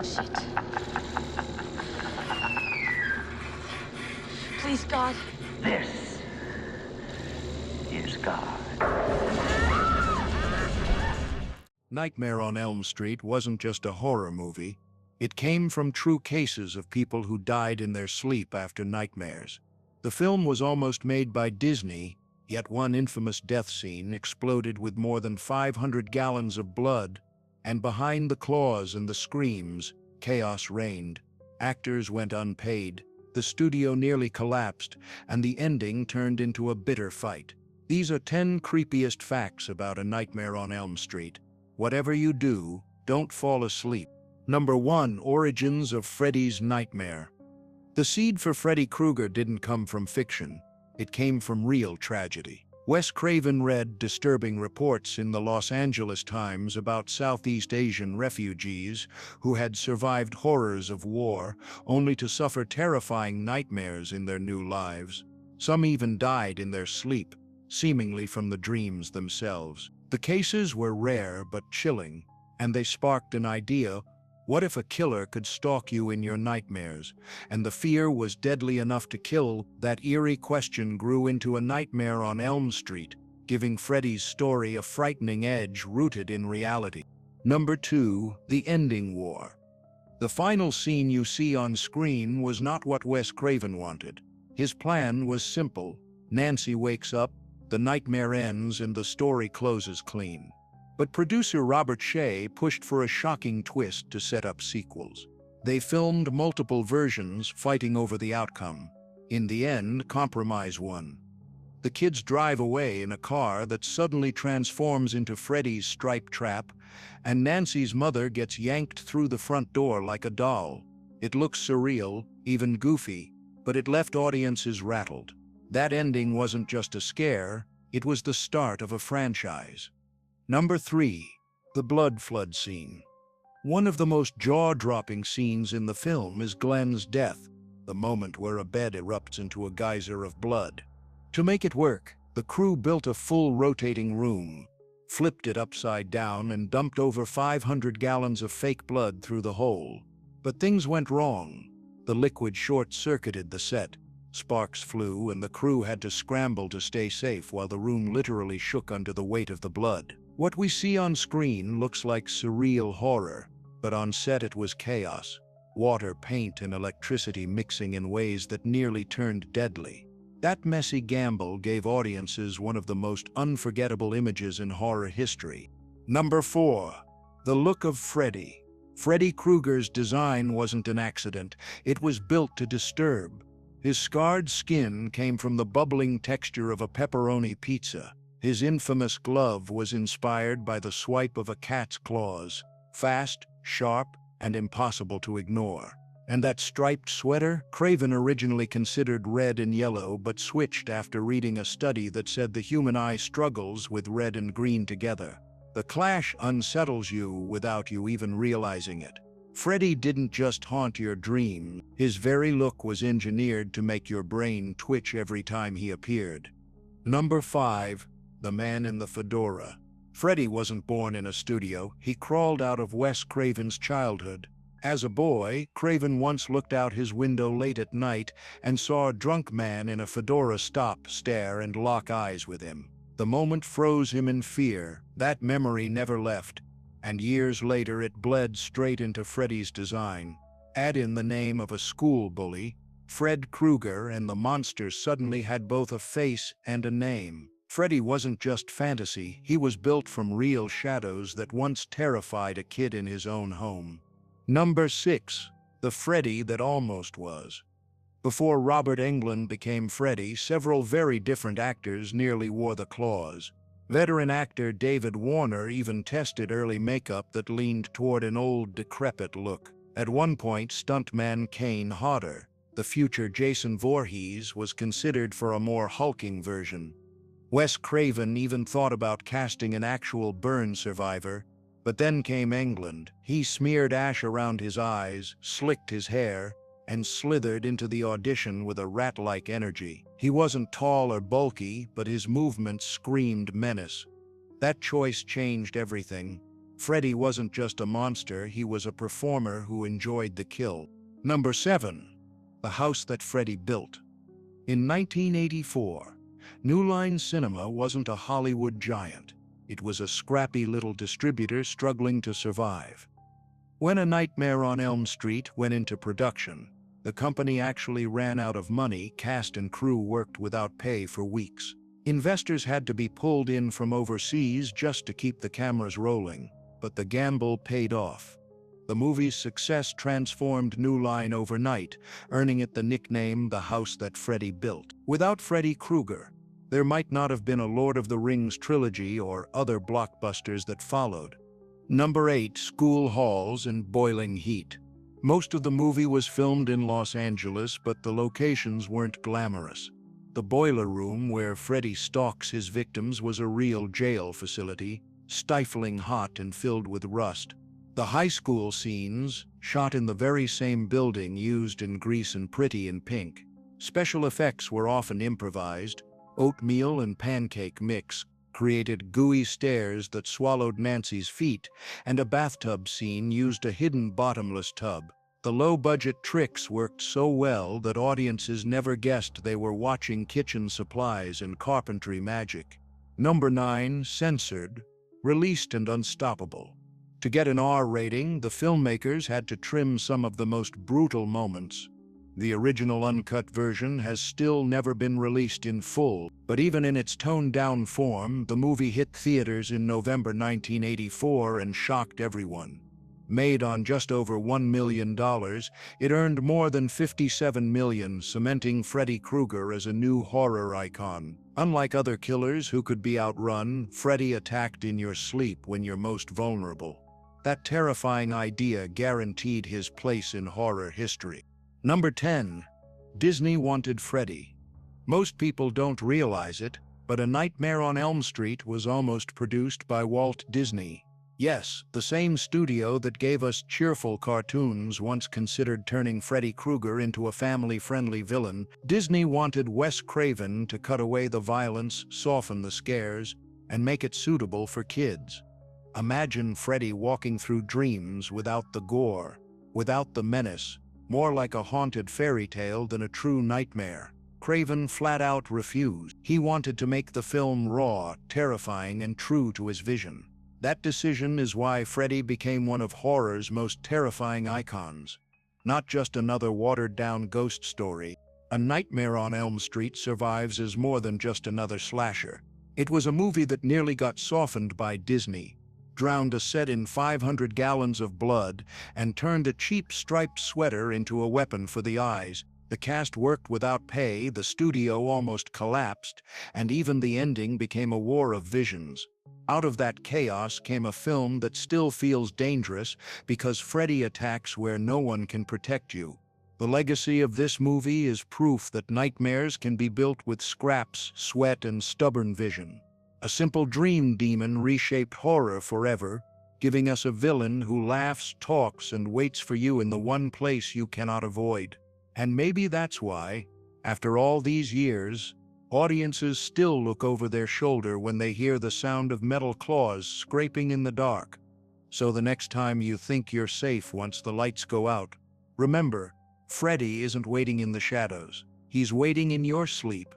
Shit. Please, God. This is God. Nightmare on Elm Street wasn't just a horror movie. It came from true cases of people who died in their sleep after nightmares. The film was almost made by Disney, yet one infamous death scene exploded with more than 500 gallons of blood, and behind the claws and the screams, chaos reigned. Actors went unpaid, the studio nearly collapsed, and the ending turned into a bitter fight. These are 10 creepiest facts about A Nightmare on Elm Street. Whatever you do, don't fall asleep. Number 1. Origins of Freddy's Nightmare. The seed for Freddy Krueger didn't come from fiction. It came from real tragedy. Wes Craven read disturbing reports in the Los Angeles Times about Southeast Asian refugees who had survived horrors of war only to suffer terrifying nightmares in their new lives. Some even died in their sleep, seemingly from the dreams themselves. The cases were rare but chilling, and they sparked an idea: what if a killer could stalk you in your nightmares? And the fear was deadly enough to kill. That eerie question grew into A Nightmare on Elm Street, giving Freddy's story a frightening edge rooted in reality. Number 2. The Ending War. The final scene you see on screen was not what Wes Craven wanted. His plan was simple. Nancy wakes up, the nightmare ends, and the story closes clean. But producer Robert Shea pushed for a shocking twist to set up sequels. They filmed multiple versions, fighting over the outcome. In the end, compromise won. The kids drive away in a car that suddenly transforms into Freddy's striped trap, and Nancy's mother gets yanked through the front door like a doll. It looks surreal, even goofy, but it left audiences rattled. That ending wasn't just a scare, it was the start of a franchise. Number 3. The blood flood scene. One of the most jaw-dropping scenes in the film is Glenn's death, the moment where a bed erupts into a geyser of blood. To make it work, the crew built a full rotating room, flipped it upside down, and dumped over 500 gallons of fake blood through the hole. But things went wrong. The liquid short-circuited the set. Sparks flew, and the crew had to scramble to stay safe while the room literally shook under the weight of the blood. What we see on screen looks like surreal horror, but on set it was chaos. Water, paint, and electricity mixing in ways that nearly turned deadly. That messy gamble gave audiences one of the most unforgettable images in horror history. Number 4. The look of Freddy. Freddy Krueger's design wasn't an accident. It was built to disturb. His scarred skin came from the bubbling texture of a pepperoni pizza. His infamous glove was inspired by the swipe of a cat's claws, fast, sharp, and impossible to ignore. And that striped sweater? Craven originally considered red and yellow, but switched after reading a study that said the human eye struggles with red and green together. The clash unsettles you without you even realizing it. Freddy didn't just haunt your dream. His very look was engineered to make your brain twitch every time he appeared. Number 5. The Man in the Fedora. Freddy wasn't born in a studio. He crawled out of Wes Craven's childhood. As a boy, Craven once looked out his window late at night and saw a drunk man in a fedora stop, stare, and lock eyes with him. The moment froze him in fear. That memory never left, and years later it bled straight into Freddy's design. Add in the name of a school bully, Fred Krueger, and the monster suddenly had both a face and a name. Freddy wasn't just fantasy, he was built from real shadows that once terrified a kid in his own home. Number 6. The Freddy that almost was. Before Robert Englund became Freddy, several very different actors nearly wore the claws. Veteran actor David Warner even tested early makeup that leaned toward an old, decrepit look. At one point, stuntman Kane Hodder, the future Jason Voorhees, was considered for a more hulking version. Wes Craven even thought about casting an actual burn survivor, but then came Englund. He smeared ash around his eyes, slicked his hair, and slithered into the audition with a rat-like energy. He wasn't tall or bulky, but his movements screamed menace. That choice changed everything. Freddy wasn't just a monster, he was a performer who enjoyed the kill. Number 7. The House That Freddy Built. In 1984, New Line Cinema wasn't a Hollywood giant. It was a scrappy little distributor struggling to survive. When A Nightmare on Elm Street went into production, the company actually ran out of money. Cast and crew worked without pay for weeks. Investors had to be pulled in from overseas just to keep the cameras rolling, but the gamble paid off. The movie's success transformed New Line overnight, earning it the nickname The House That Freddy Built. Without Freddy Krueger, there might not have been a Lord of the Rings trilogy or other blockbusters that followed. Number 8. School halls and boiling heat. Most of the movie was filmed in Los Angeles, but the locations weren't glamorous. The boiler room where Freddy stalks his victims was a real jail facility, stifling hot and filled with rust. The high school scenes, shot in the very same building, used in Grease and Pretty in Pink. Special effects were often improvised. Oatmeal and pancake mix created gooey stairs that swallowed Nancy's feet, and a bathtub scene used a hidden bottomless tub. The low-budget tricks worked so well that audiences never guessed they were watching kitchen supplies and carpentry magic. Number 9. Censored, released and unstoppable. To get an R rating, the filmmakers had to trim some of the most brutal moments. The original uncut version has still never been released in full, but even in its toned-down form, the movie hit theaters in November 1984 and shocked everyone. Made on just over $1 million, it earned more than $57 million, cementing Freddy Krueger as a new horror icon. Unlike other killers who could be outrun, Freddy attacked in your sleep when you're most vulnerable. That terrifying idea guaranteed his place in horror history. Number 10. Disney wanted Freddy. Most people don't realize it, but A Nightmare on Elm Street was almost produced by Walt Disney. Yes, the same studio that gave us cheerful cartoons once considered turning Freddy Krueger into a family-friendly villain. Disney wanted Wes Craven to cut away the violence, soften the scares, and make it suitable for kids. Imagine Freddy walking through dreams without the gore, without the menace, more like a haunted fairy tale than a true nightmare. Craven flat out refused. He wanted to make the film raw, terrifying, and true to his vision. That decision is why Freddy became one of horror's most terrifying icons. Not just another watered-down ghost story, A Nightmare on Elm Street survives as more than just another slasher. It was a movie that nearly got softened by Disney, drowned a set in 500 gallons of blood, and turned a cheap striped sweater into a weapon for the eyes. The cast worked without pay, the studio almost collapsed, and even the ending became a war of visions. Out of that chaos came a film that still feels dangerous because Freddy attacks where no one can protect you. The legacy of this movie is proof that nightmares can be built with scraps, sweat, and stubborn vision. A simple dream demon reshaped horror forever, giving us a villain who laughs, talks, and waits for you in the one place you cannot avoid. And maybe that's why, after all these years, audiences still look over their shoulder when they hear the sound of metal claws scraping in the dark. So the next time you think you're safe once the lights go out, remember, Freddy isn't waiting in the shadows. He's waiting in your sleep.